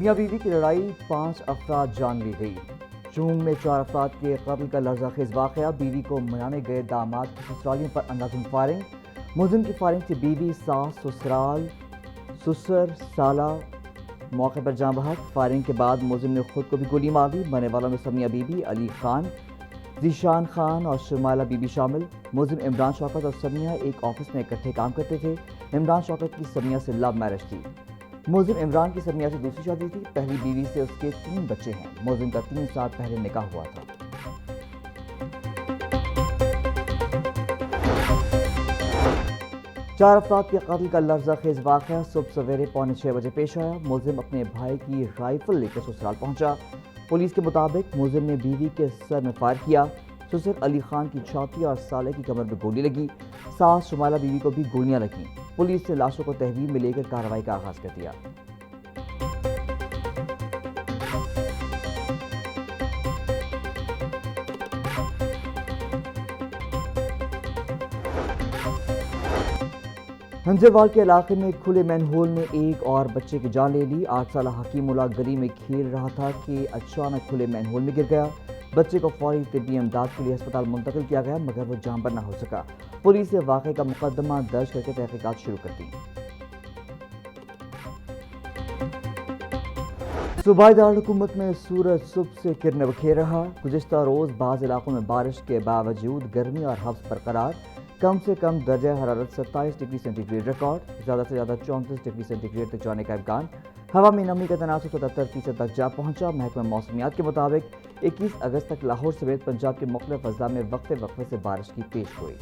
میاں بیوی کی لڑائی 5 افراد جان لی گئی۔ چونگ میں 4 افراد کے قتل کا لرزہ خیز واقعہ، بیوی کو منانے گئے داماد کی سسرالیوں پر اندھادھند فائرنگ، ملزم کی فائرنگ سے بیوی، ساس، سسرال، سسر، سالہ موقع پر جاں بحق۔ فائرنگ کے بعد ملزم نے خود کو بھی گولی مار دی۔ مرنے والوں میں سمیہ بی بی، علی خان، ذیشان خان اور شرمائلہ بی بی شامل۔ ملزم عمران شوکت اور سمیہ ایک آفس میں اکٹھے کام کرتے تھے۔ عمران شوکت کی سمیہ سے لو میرج تھی۔ ملزم عمران کی سمیہ سے دوسری شادی تھی۔ پہلی بیوی سے اس کے 3 بچے ہیں۔ ملزم کا 3 سال پہلے نکاح ہوا تھا۔ 4 افراد کے قتل کا لرزہ خیز واقعہ صبح سویرے 5:45 بجے پیش آیا۔ ملزم اپنے بھائی کی رائفل لے کر سسرال پہنچا۔ پولیس کے مطابق ملزم نے بیوی کے سر میں فائر کیا۔ سسر علی خان کی چھاتی اور سالے کی کمر میں گولی لگی۔ ساس شمائلہ بیوی کو بھی گولیاں لگیں۔ پولیس نے لاشوں کو تحویل میں لے کر کارروائی کا آغاز کر دیا۔ ہنجروال کے علاقے میں کھلے مین ہول نے ایک اور بچے کی جان لے لی۔ 8 سالہ حکیم اللہ گلی میں کھیل رہا تھا کہ اچانک کھلے مین ہول میں گر گیا۔ بچے کو فوری طبی امداد کے لیے ہسپتال منتقل کیا گیا مگر وہ جاں بر نہ ہو سکا۔ پولیس نے واقعے کا مقدمہ درج کر کے تحقیقات شروع کر دی۔ صوبائی دارالحکومت میں سورج صبح سے کرنیں بکھیر رہا۔ گزشتہ روز بعض علاقوں میں بارش کے باوجود گرمی اور حبس برقرار۔ کم سے کم درجہ حرارت 27 ڈگری سینٹی گریڈ ریکارڈ، زیادہ سے زیادہ 34 ڈگری سینٹی گریڈ تک جانے کا امکان۔ ہوا میں نمی کا تناسب 77% تک جا پہنچا۔ محکمہ موسمیات کے مطابق 21 اگست تک لاہور سمیت پنجاب کے مختلف اضلاع میں وقفے وقفے سے بارش کی پیش گوئی۔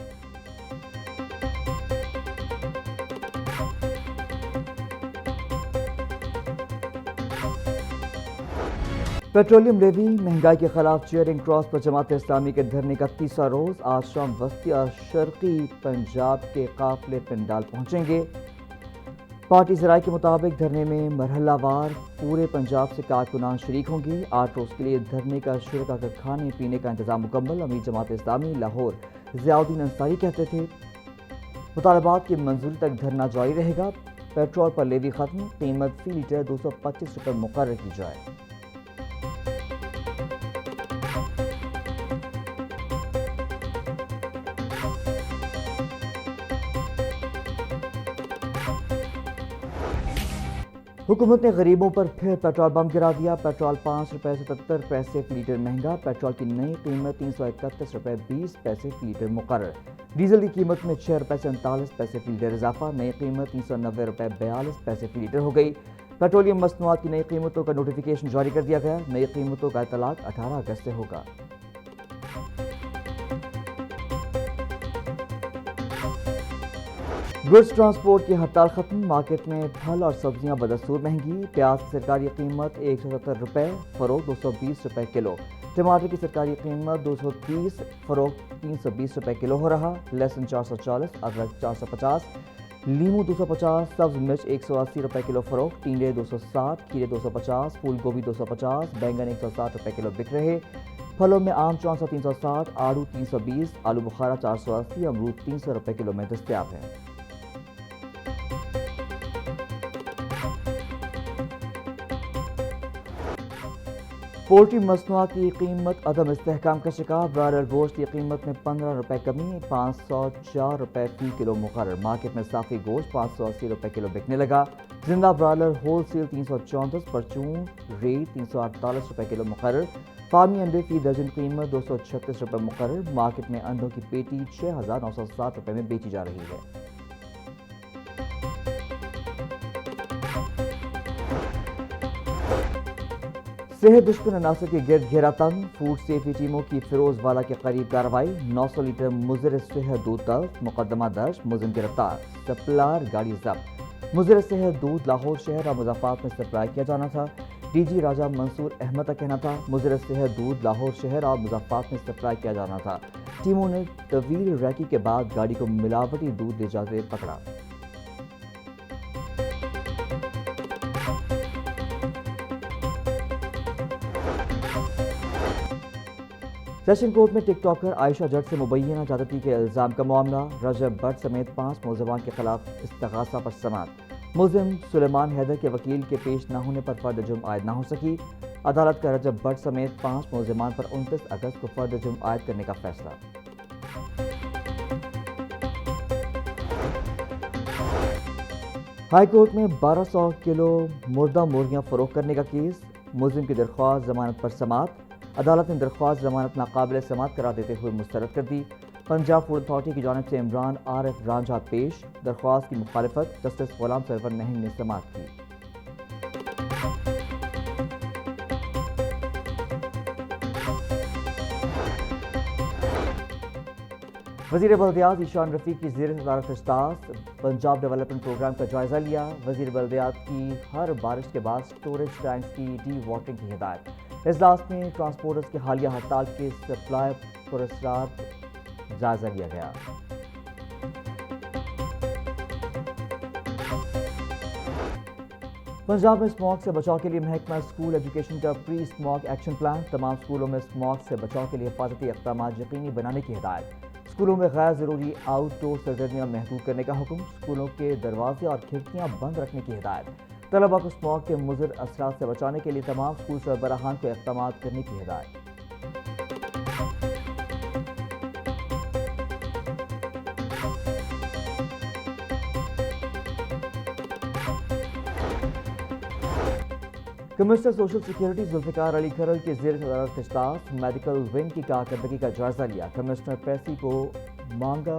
پیٹرولیم لیوی مہنگائی کے خلاف چیئرنگ کراس پر جماعت اسلامی کے دھرنے کا 3واں روز۔ آج شام وسطی اور شرقی پنجاب کے قافلے پنڈال پہنچیں گے۔ پارٹی ذرائع کے مطابق دھرنے میں مرحلہ وار پورے پنجاب سے کارکنان شریک ہوں گے۔ 8 روز کے لیے دھرنے کا شرکا کا کھانے پینے کا انتظام مکمل۔ امیر جماعت اسلامی لاہور ضیاء الدین انصاری کہتے تھے مطالبات کی منظوری تک دھرنا جاری رہے گا۔ پیٹرول پر لیوی ختم، قیمت فی لیٹر 225 روپے مقرر کی جائے۔ حکومت نے غریبوں پر پھر پیٹرول بم گرا دیا۔ پیٹرول 5 روپے 77 پیسے فی لیٹر مہنگا۔ پیٹرول کی نئی قیمت 331 روپے 20 پیسے فی لیٹر مقرر۔ ڈیزل کی قیمت میں 6 روپے 47 پیسے فی لیٹر اضافہ، نئی قیمت 390 روپے 42 پیسے فی لیٹر ہو گئی۔ پیٹرولیم مصنوعات کی نئی قیمتوں کا نوٹیفیکیشن جاری کر دیا گیا۔ نئی قیمتوں کا اطلاق 18 اگست سے ہوگا۔ گڈز ٹرانسپورٹ کی ہڑتال ختم، مارکیٹ میں پھل اور سبزیاں بدستور مہنگی۔ پیاز کی سرکاری قیمت 170 روپے، فروخت 220 روپے کلو۔ ٹماٹر کی سرکاری قیمت 230، فروخت 320 روپے کلو ہو رہا۔ لہسن 440، ادرک 450، لیمو 250، سبز مرچ 180 روپے کلو فروخت۔ ٹینڈے 260، کھیرے 250، پھول گوبھی 250، بینگن 160 روپے کلو بک رہے۔ پھلوں میں آم 64 360، آڑو 320، آلو بخارا 480، امرود 300 روپے کلو میں دستیاب ہے۔ پولٹری مصنوعات کی قیمت عدم استحکام کا شکار۔ برائلر گوشت کی قیمت میں 15 روپے کمی، 504 روپے فی کلو مقرر۔ مارکیٹ میں صافی گوشت 580 روپے کلو بکنے لگا۔ زندہ برائلر ہول سیل 334، پرچون ریٹ 348 روپے کلو مقرر۔ فارمی انڈے فی درجن قیمت 236 روپے مقرر۔ مارکیٹ میں انڈوں کی پیٹی 6960 روپے میں بیچی جا رہی ہے۔ صحت دشمن عناصر کے گرد گھیرا تنگ، فوڈ سیفٹی ٹیموں کی فیروز والا کے قریب کارروائی۔ 900 لیٹر مضر صحت دودھ تلف، مقدمہ درج، ملزم گرفتار، سپلائر گاڑی ضبط۔ مضر صحت دودھ لاہور شہر اور مظفرآباد میں سپلائی کیا جانا تھا۔ ڈی جی راجہ منصور احمد کا کہنا تھا مضر صحت دودھ لاہور شہر اور مظفرآباد میں سپلائی کیا جانا تھا۔ ٹیموں نے طویل ریکی کے بعد گاڑی کو ملاوٹی دودھ لے جاتے پکڑا۔ سیشن کورٹ میں ٹک ٹاکر عائشہ جٹ سے مبینہ زیادتی کے الزام کا معاملہ۔ رجب بٹ سمیت 5 ملزمان کے خلاف استغاثہ پر سماعت۔ ملزم سلیمان حیدر کے وکیل کے پیش نہ ہونے پر فرد جرم عائد نہ ہو سکی۔ عدالت کا رجب بٹ سمیت 5 ملزمان پر 29 اگست کو فرد جرم عائد کرنے کا فیصلہ۔ ہائی کورٹ میں 1200 کلو مردہ مرغیاں فروخت کرنے کا کیس، ملزم کی درخواست ضمانت پر سماعت۔ عدالت نے درخواست ضمانت ناقابل سماعت قرار دیتے ہوئے مسترد کر دی۔ پنجاب فوڈ اتھارٹی کی جانب سے عمران عارف رانجھا پیش، درخواست کی مخالفت جسٹس غلام سرور نہنگ نے سماعت کی۔ وزیر بلدیات ایشان رفیق کی زیر صدارت اجلاس پنجاب ڈیولپمنٹ پروگرام کا جائزہ لیا۔ وزیر بلدیات کی ہر بارش کے بعد سٹوریج ٹینکس کی ڈی واٹرنگ کی ہدایت۔ اجلاس میں ٹرانسپورٹرز کی حالیہ ہڑتال کے سپلائی پروسیسرات جائزہ لیا گیا۔ پنجاب میں اسموگ سے بچاؤ کے لیے محکمہ اسکول ایجوکیشن کا پری اسموگ ایکشن پلان، تمام اسکولوں میں اسموگ سے بچاؤ کے لیے حفاظتی اقدامات یقینی بنانے کی ہدایت۔ اسکولوں میں غیر ضروری آؤٹ ڈور سرگرمیاں محدود کرنے کا حکم، اسکولوں کے دروازے اور کھڑکیاں بند رکھنے کی ہدایت۔ طلباء کو اسموگ کے مضر اثرات سے بچانے کے لیے تمام اسکول سربراہان کو اقدامات کرنے کی ہدایت۔ Commissioner social security Zulfiqar Ali Kharal کی زیر صدارت اجلاس میڈیکل ونگ کی کارکردگی کا جائزہ لیا۔ کمشنر پیسی کو مانگا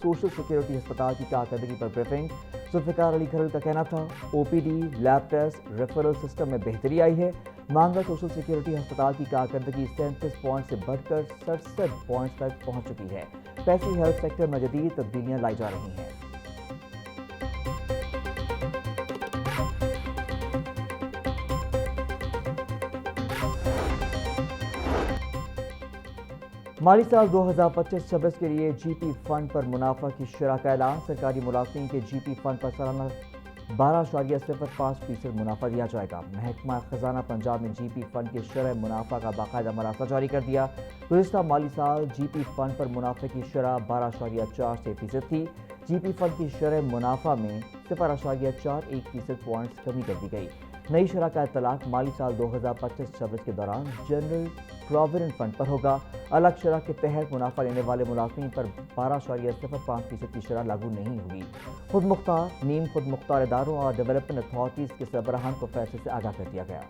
سوشل سیکیورٹی ہسپتال کی کارکردگی پر بریفنگ۔ ذوالفقار علی کھرل کا کہنا تھا O P D, lab test, referral system میں بہتری آئی ہے۔ مانگا سوشل سیکیورٹی ہسپتال کی کارکردگی 37 پوائنٹ سے بڑھ کر 67 پوائنٹ تک پہنچ چکی ہے۔ پیسی ہیلتھ سیکٹر میں جدید تبدیلیاں لائی جا رہی ہیں۔ مالی سال 2025-26 کے لیے جی پی فنڈ پر منافع کی شرح کا اعلان۔ سرکاری ملازمین کے جی پی فنڈ پر سالانہ 12.05% منافع دیا جائے گا۔ محکمہ خزانہ پنجاب نے جی پی فنڈ کی شرح منافع کا باقاعدہ مراسلہ جاری کر دیا۔ گزشتہ مالی سال جی پی فنڈ پر منافع کی شرح 12.46% تھی۔ جی پی فنڈ کی شرح منافع میں 0.41% پوائنٹس کمی کر دی گئی۔ نئی شرح کا اطلاق مالی سال 2025-26 کے دوران جنرل پروویڈنٹ فنڈ پر ہوگا۔ الگ شرح کے تحت منافع لینے والے ملازمین پر 12.05% کی شرح لاگو نہیں ہوگی۔ خود مختار، نیم خود مختار اداروں اور ڈیولپمنٹ اتھارٹیز کے سربراہان کو فیصلے سے آگاہ کر دیا گیا۔